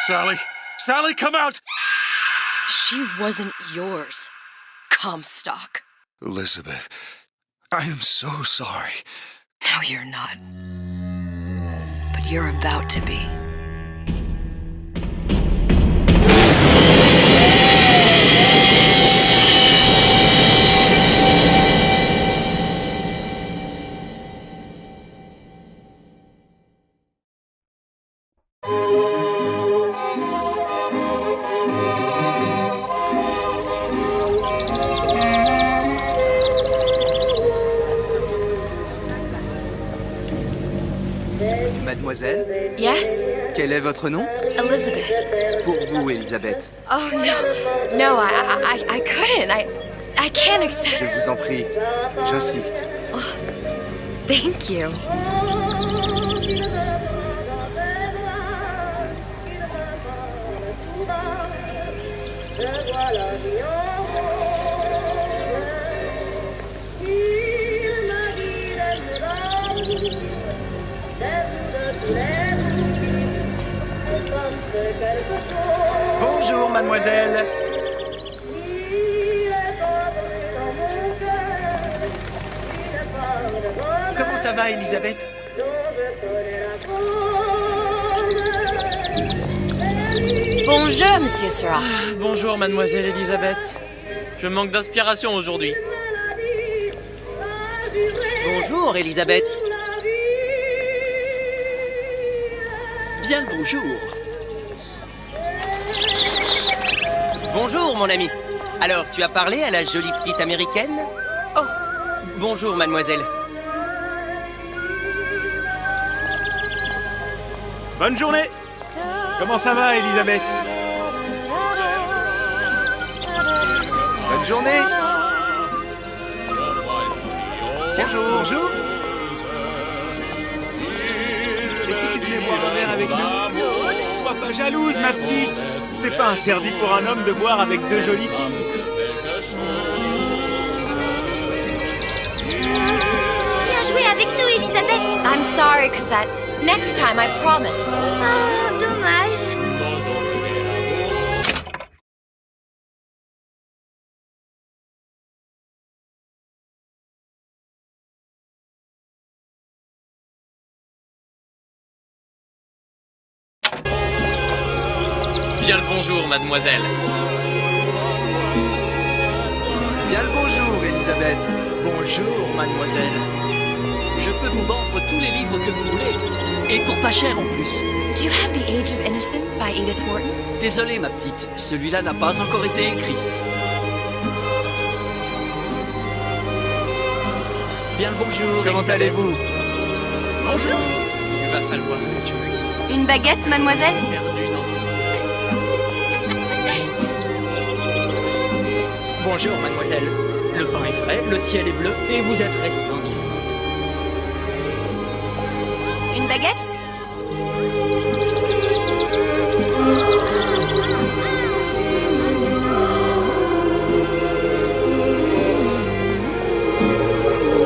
Sally! Sally, come out! She wasn't yours, Comstock. Elizabeth, I am so sorry. No, you're not. But you're about to be. Mademoiselle, Yes? quel est votre nom? Elizabeth. Pour vous, Elisabeth. Oh, no. No, I couldn't. I can't accept... Je vous en prie, j'insiste. Thank you. Bonjour, mademoiselle. Comment ça va, Elisabeth? Bonjour, Monsieur Surratt. Bonjour, mademoiselle Elisabeth. Je manque d'inspiration aujourd'hui. Bonjour, Elisabeth. Bien le bonjour. Bonjour, mon ami. Alors, tu as parlé à la jolie petite américaine? Oh, bonjour, mademoiselle. Bonne journée. Comment ça va, Elisabeth? Bonne journée. Bonjour. Bonjour. Et si tu venais boire un verre avec nous? Sois pas jalouse, ma petite. C'est pas interdit pour un homme de boire avec deux jolies filles. Viens jouer avec nous, Elisabeth. I'm sorry, Cosette. Next time, I promise. Oh, dommage. Bien le bonjour, mademoiselle. Bien le bonjour, Elisabeth. Bonjour, mademoiselle. Je peux vous vendre tous les livres que vous voulez. Et pour pas cher en plus. Do you have The Age of Innocence by Edith Wharton? Désolé, ma petite, celui-là n'a pas encore été écrit. Bien le bonjour. Comment Elisabeth. allez-vous? Bonjour. Il va falloir que tu me guides. Une baguette, mademoiselle? Perdu dans Bonjour, mademoiselle. Le pain est frais, le ciel est bleu et vous êtes resplendissante. Une baguette?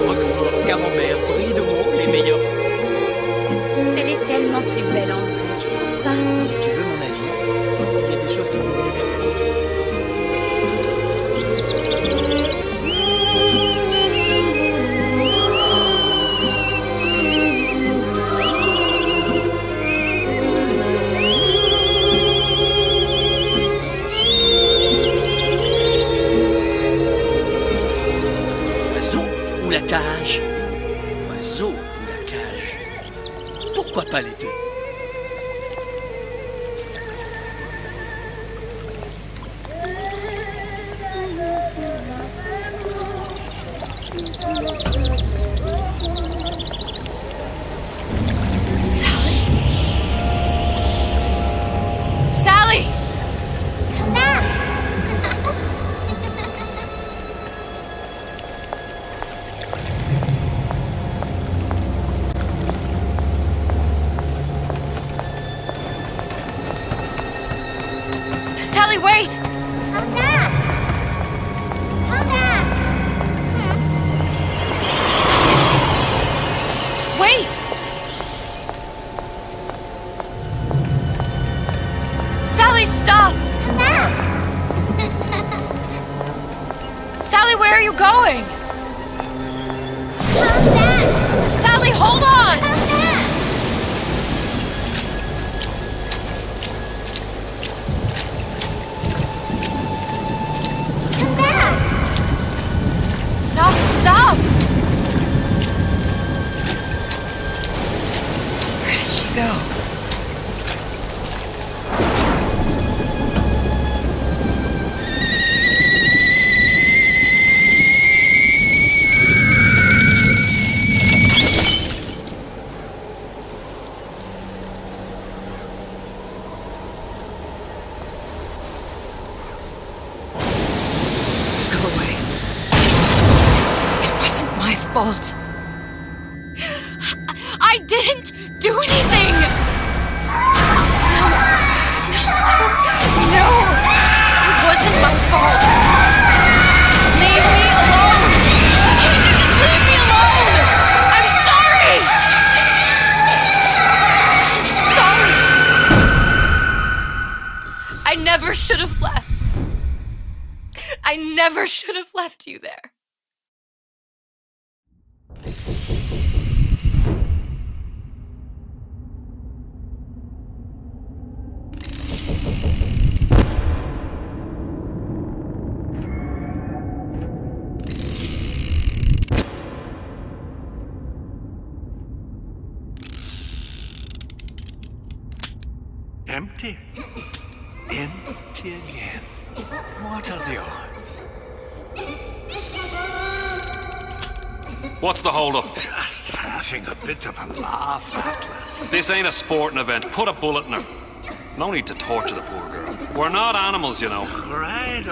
Roquefort, camembert, brie de veau, les meilleurs. Elle est tellement plus belle en vrai, tu trouves pas? Si tu veux mon avis, il y a des choses qui vont mieux qu'elle. La cage. Oiseau ou la cage. Pourquoi pas les deux? Sally? Sally! Sally, wait! Come back! Come back! Wait! where are you going? Come back! Sally, hold on! Come back! Come back! Stop, stop! Where did she go? Fault. I didn't do anything! No! It wasn't my fault! Leave me alone! Can't you just leave me alone? I'm sorry! I'm sorry! I never should have left. I never should have left you there. Empty? Empty again. What are the odds? What's the hold-up? Just having a bit of a laugh, Atlas. This ain't a sporting event. Put a bullet in her. No need to torture the poor girl. We're not animals, you know. All right.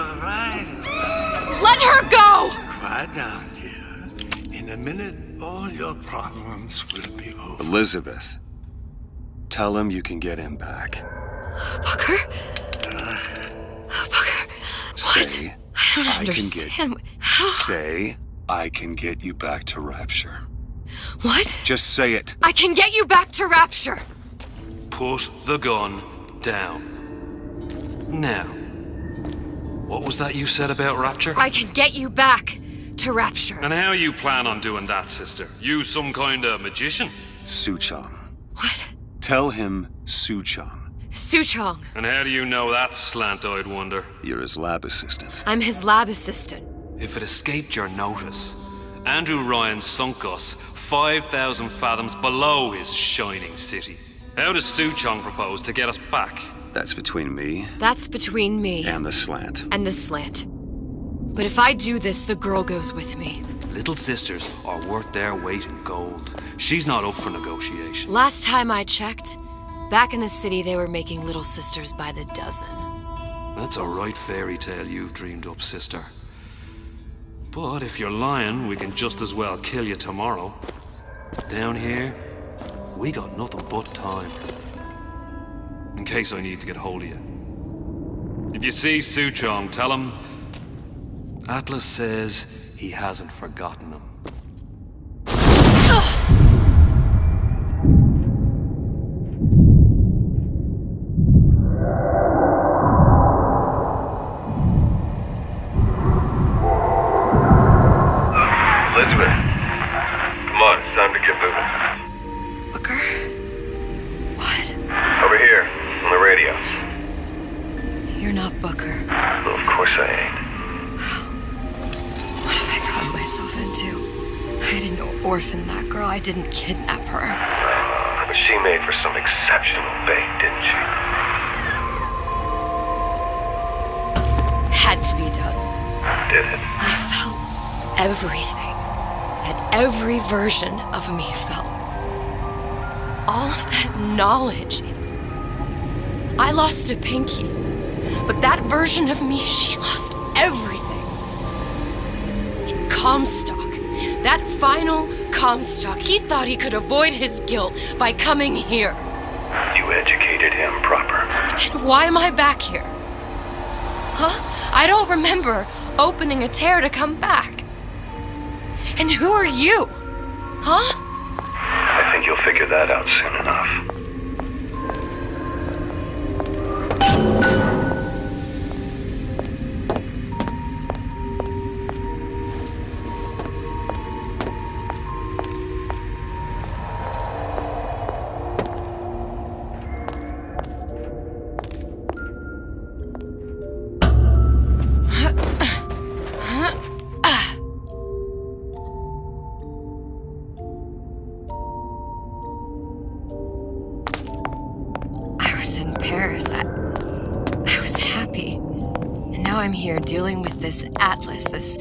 Let her go! Quiet down, dear. In a minute, all your problems will be over. Elizabeth, tell him you can get him back. Booker? Booker, Say, what? I don't understand. How? Say, I can get you back to Rapture. What? Just say it. I can get you back to Rapture. Put the gun down. Now, what was that you said about Rapture? I can get you back to Rapture. And how you plan on doing that, sister? You some kind of magician? Suchong. What? Tell him Suchong. Suchong. And how do you know that, slant-eyed wonder? You're his lab assistant. I'm his lab assistant. If it escaped your notice, Andrew Ryan sunk us 5,000 fathoms below his shining city. How does Suchong propose to get us back? That's between me That's between me and the slant. and the slant. But if I do this, the girl goes with me. Little sisters are worth their weight in gold. She's not up for negotiation. Last time I checked, back in the city they were making little sisters by the dozen. That's a right fairy tale you've dreamed up, sister. But if you're lying, we can just as well kill you tomorrow. Down here, we got nothing but time. In case I need to get hold of you. If you see Suchong, tell him Atlas says he hasn't forgotten him. Elizabeth, come on, it's time to get moving. Booker? What? Over here, on the radio. You're not Booker. Well, of course I ain't. What have I gotten myself into? I didn't orphan that girl. I didn't kidnap her. But she made for some exceptional bait, didn't she? Had to be done. Did it? I felt everything that every version of me felt. All of that knowledge. I lost a pinky, but that version of me, she lost everything. In Comstock, that final Comstock, he thought he could avoid his guilt by coming here. You educated him proper. But then why am I back here? Huh? I don't remember opening a tear to come back. And who are you? Huh? I think you'll figure that out soon enough. Paris, I was happy. And now I'm here dealing with this Atlas, this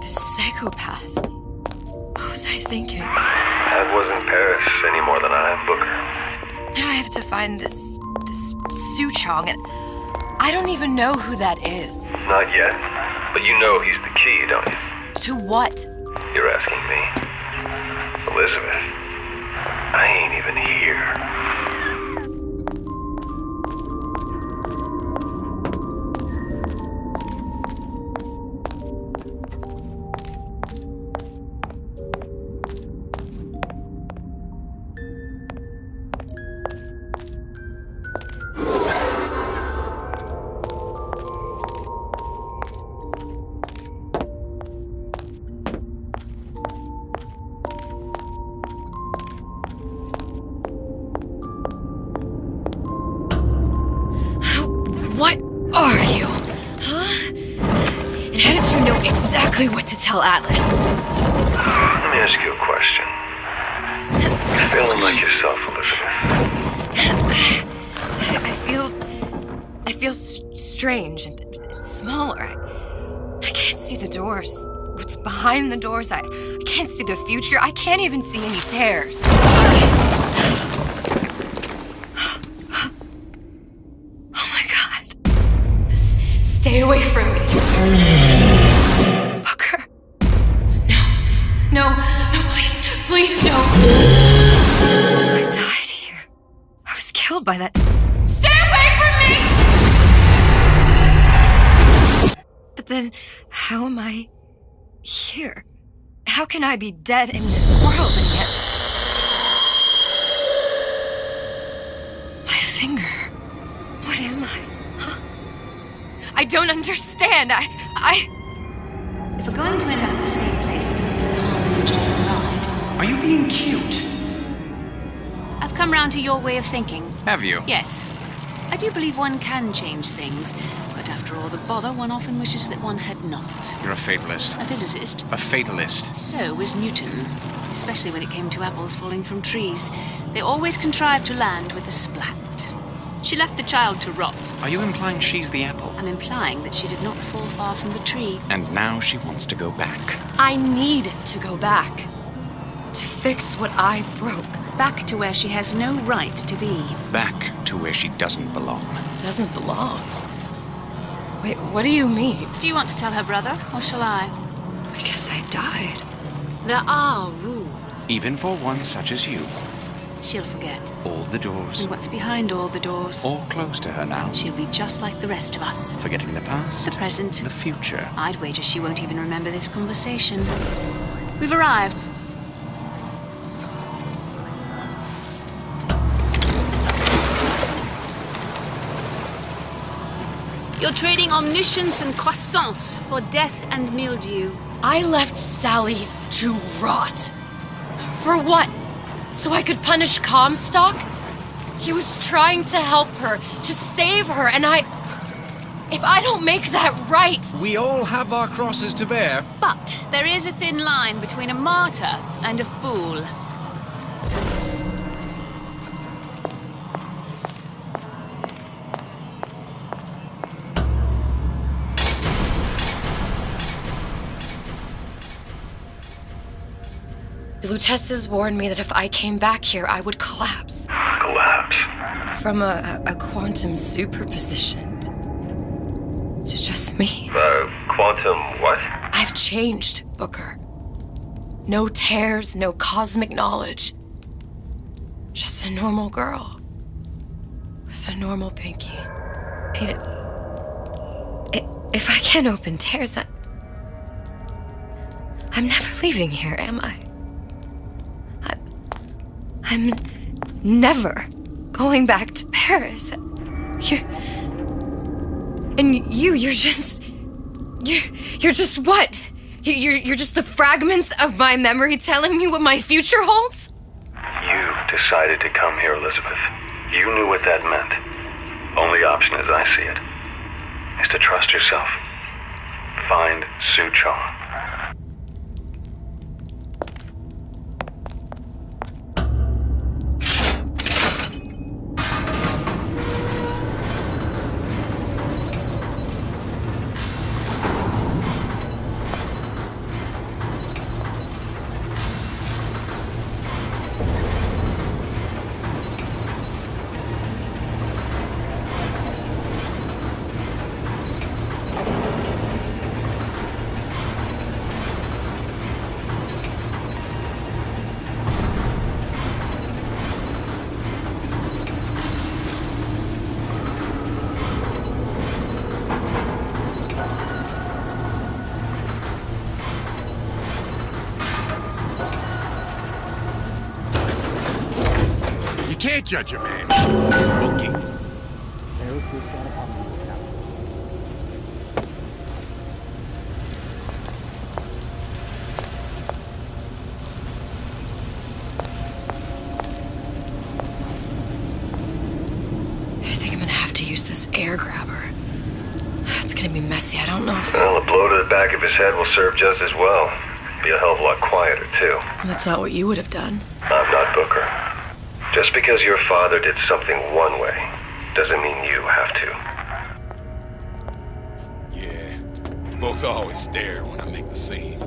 psychopath. What was I thinking? That wasn't Paris any more than I am Booker. Now I have to find this Suchong, and I don't even know who that is. Not yet, but you know he's the key, don't you? To what? You're asking me. Elizabeth, I ain't even here. What are you? Huh? And how did you know exactly what to tell Atlas? Let me ask you a question. You feeling like yourself, Elizabeth? I feel strange and smaller. I can't see the doors. What's behind the doors? I can't see the future. I can't even see any tears. Stay away from me. Booker. No, please don't. I died here. I was killed by that. Stay away from me! But then, how am I here? How can I be dead in this world and yet... My finger. What am I? I don't understand. If we're going to end up in the same place, it's an harmony to ride. Are you being cute? I've come round to your way of thinking. Have you? Yes. I do believe one can change things, but after all the bother, one often wishes that one had not. You're a fatalist. A physicist. A fatalist. So was Newton, especially when it came to apples falling from trees. They always contrived to land with a splat. She left the child to rot. Are you implying she's the apple? I'm implying that she did not fall far from the tree. And now she wants to go back. I need to go back. To fix what I broke. Back to where she has no right to be. Back to where she doesn't belong. Doesn't belong? Wait, what do you mean? Do you want to tell her brother, or shall I? Because I died. There are rules. Even for one such as you. She'll forget. All the doors. And what's behind all the doors? All close to her now. She'll be just like the rest of us. Forgetting the past. The present. The future. I'd wager she won't even remember this conversation. We've arrived. You're trading omniscience and croissance for death and mildew. I left Sally to rot. For what? So I could punish Comstock? He was trying to help her, to save her, and if I don't make that right... We all have our crosses to bear. But there is a thin line between a martyr and a fool. The Lutesses warned me that if I came back here, I would collapse. Collapse? From a quantum superposition to just me. Quantum what? I've changed, Booker. No tears, no cosmic knowledge. Just a normal girl. With a normal pinky. If I can't open tears, I'm never leaving here, am I? I'm never going back to Paris. You're just what? You're just the fragments of my memory telling me what my future holds? You decided to come here, Elizabeth. You knew what that meant. Only option, as I see it, is to trust yourself. Find Suchong. can't judge a man. Booking. I think I'm gonna have to use this air grabber. It's gonna be messy. I don't know if... Well, a blow to the back of his head will serve just as well. Be a hell of a lot quieter, too. That's not what you would have done. I'm not Booker. Just because your father did something one way, doesn't mean you have to. Yeah. Folks always stare when I make the scene.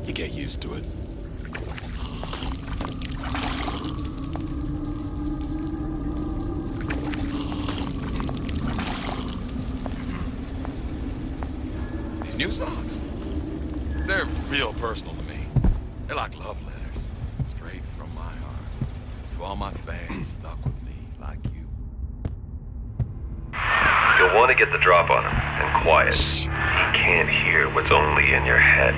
You get used to it. These new songs, they're real personal to me. They're like love letters, straight from my heart. To all my fans stuck with me like you. You'll want to get the drop on him, and quiet. He can't hear what's only in your head.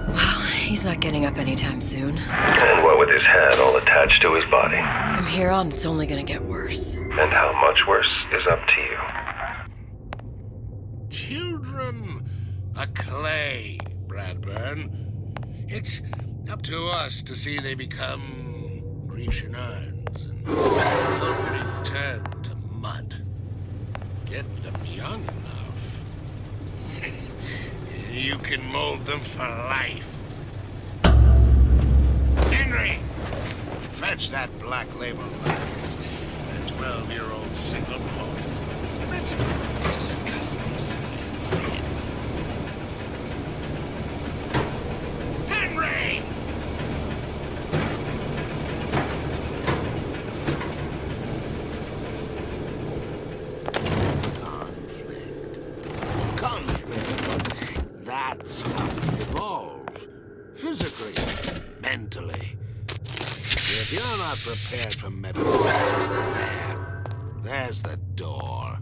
Well, he's not getting up anytime soon. And what with his head all attached to his body. From here on, it's only gonna get worse. And how much worse is up to you. Children are clay, Bradburn. It's up to us to see they become Grecian urns and not return to mud. Get them young enough. You can mold them for life. Henry, fetch that black label lens. That 12-year-old single malt. Let's discuss this. Henry! Conflict. That's how we evolve. Physically, mentally. If you're not prepared for metamorphosis, then there's the door.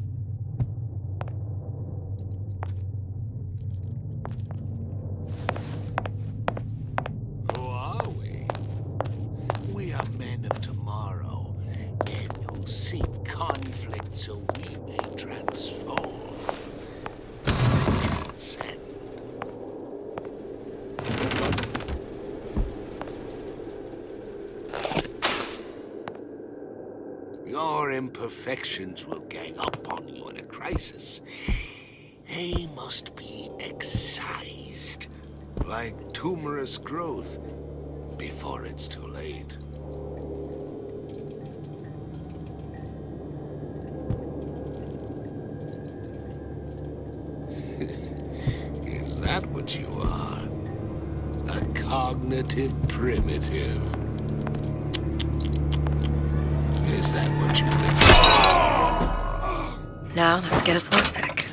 Who are we? We are men of tomorrow, men who seek conflict so we may transform. Transcend. Your imperfections will gang up on you in a crisis. They must be excised, like tumorous growth, before it's too late. Is that what you are? A cognitive primitive. Is that what you think? Now, let's get its lockpick.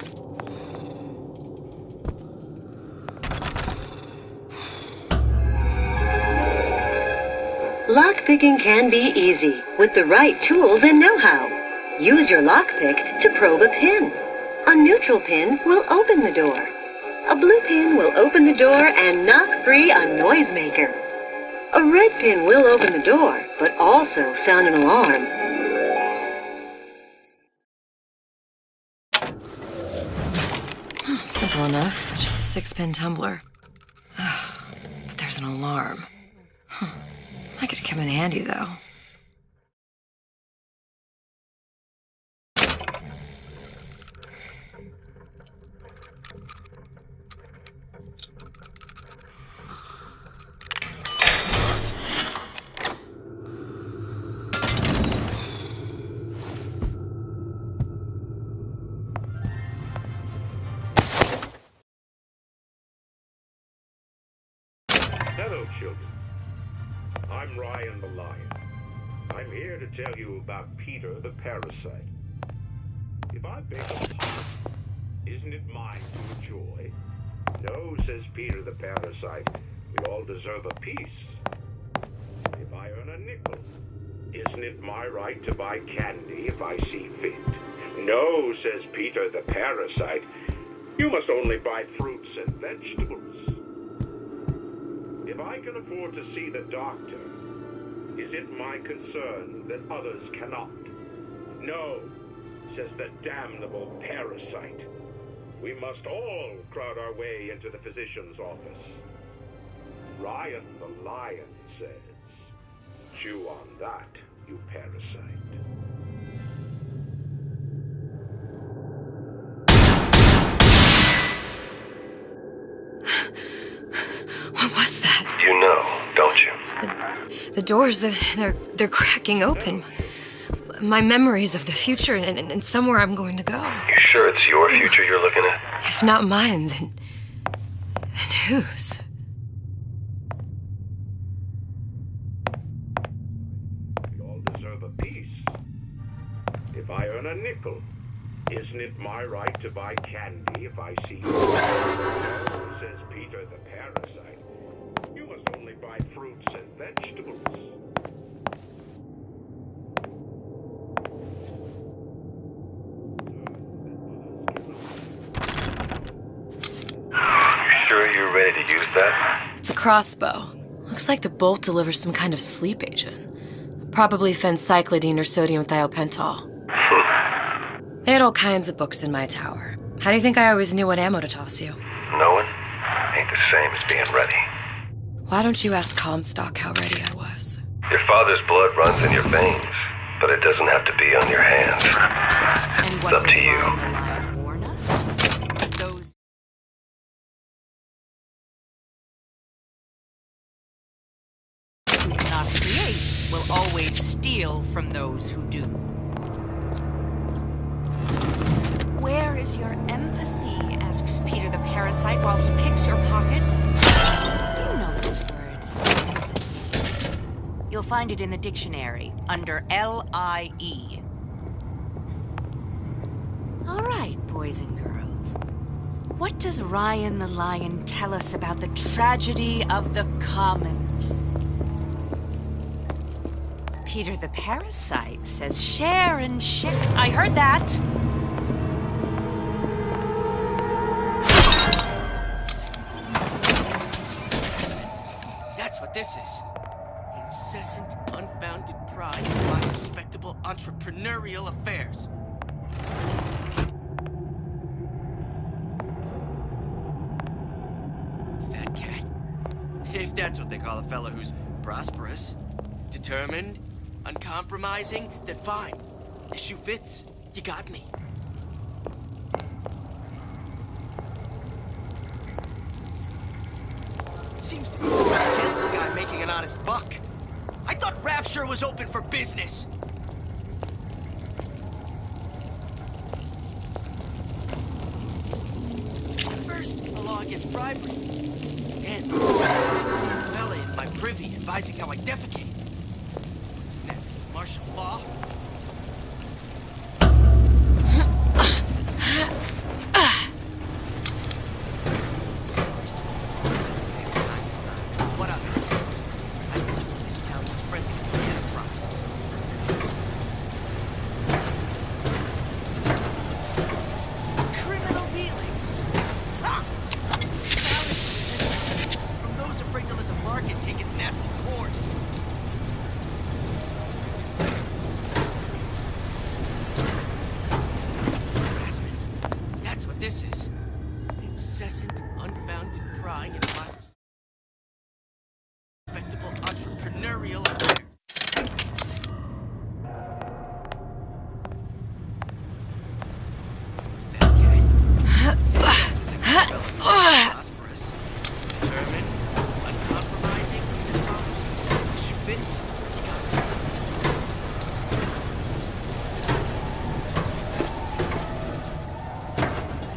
Lockpicking can be easy with the right tools and know-how. Use your lockpick to probe a pin. A neutral pin will open the door. A blue pin will open the door and knock free a noisemaker. A red pin will open the door, but also sound an alarm. Simple enough, just a 6-pin tumbler. But there's an alarm. That could come in handy, though. Hello, children. I'm Ryan the Lion. I'm here to tell you about Peter the Parasite. If I bake a pot, isn't it mine to enjoy? No, says Peter the Parasite. We all deserve a piece. If I earn a nickel, isn't it my right to buy candy if I see fit? No, says Peter the Parasite. You must only buy fruits and vegetables. If I can afford to see the doctor, is it my concern that others cannot? No, says the damnable parasite. We must all crowd our way into the physician's office. Ryan the lion says, chew on that, you parasite. What was that? You know, don't you? The doors, they're cracking open. My memories of the future and somewhere I'm going to go. You sure it's your future you're looking at? If not mine, then whose? We all deserve a piece. If I earn a nickel, isn't it my right to buy candy if I see you? No, says Peter the parasite. You must only buy fruits and vegetables. You sure you're ready to use that? It's a crossbow. Looks like the bolt delivers some kind of sleep agent. Probably phencyclidine or sodium thiopental. They had all kinds of books in my tower. How do you think I always knew what ammo to toss you? Knowing ain't the same as being ready. Why don't you ask Comstock how ready I was? Your father's blood runs in your veins, but it doesn't have to be on your hands. And It's what up does to you. Ryan the Lion warn us? Those who cannot create will always steal from those who do. Where is your empathy? Asks Peter the parasite while he picks your pocket. Do you know this word? Empathy. You'll find it in the dictionary under L-I-E. All right, boys and girls. What does Ryan the Lion tell us about the tragedy of the commons? Peter the parasite says share and share. I heard that. That's what this is. Incessant, unfounded pride in my respectable entrepreneurial affairs. Fat cat. If that's what they call a fella who's prosperous, determined, uncompromising, then fine. The shoe fits. You got me. Seems to be against a guy making an honest buck. I thought Rapture was open for business. First, the law against bribery. And some fella in my privy advising how I defecate. What's next? Martial law? What up? I thought this town was friendly to the Enterprise. Criminal dealings. Ha! From those afraid to let the market take its natural course. Harassment. That's what this is. Incessant, unfounded prying into my respectable entrepreneurial affairs. Prosperous, determined, uncompromising, she fits.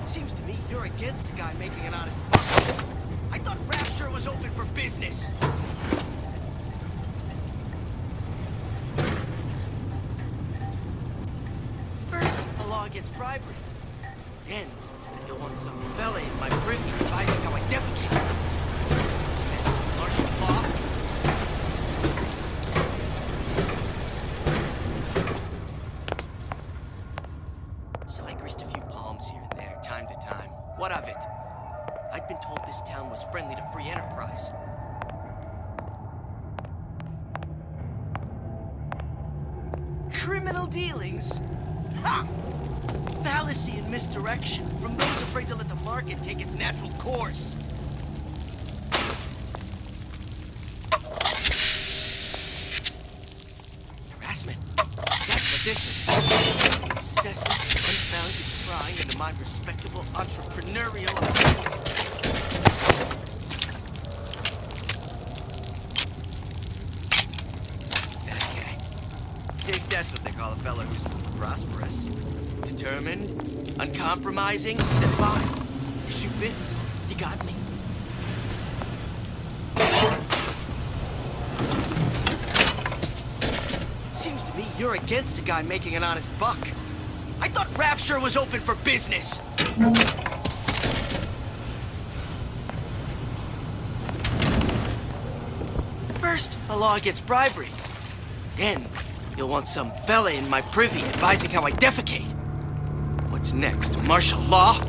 Seems to me you're against a guy making an honest buck. I thought Rapture was open for business. First, a law against bribery. Then, you'll want some fella in my privy advising how I defecate. Next, martial law. So I greased a few palms here and there, time to time. What of it? I'd been told this town was friendly to free enterprise. criminal dealings? Ha! Fallacy and misdirection from those afraid to let the market take its natural course. Harassment. That's what this is. Incessant, unfounded prying into my respectable entrepreneurial affairs. If that's what they call a fellow who's prosperous, determined, uncompromising, then fine. Your shoe fits. You got me. Seems to me you're against a guy making an honest buck. I thought Rapture was open for business. First, a law against bribery. Then, you'll want some fella in my privy advising how I defecate. What's next? Martial law?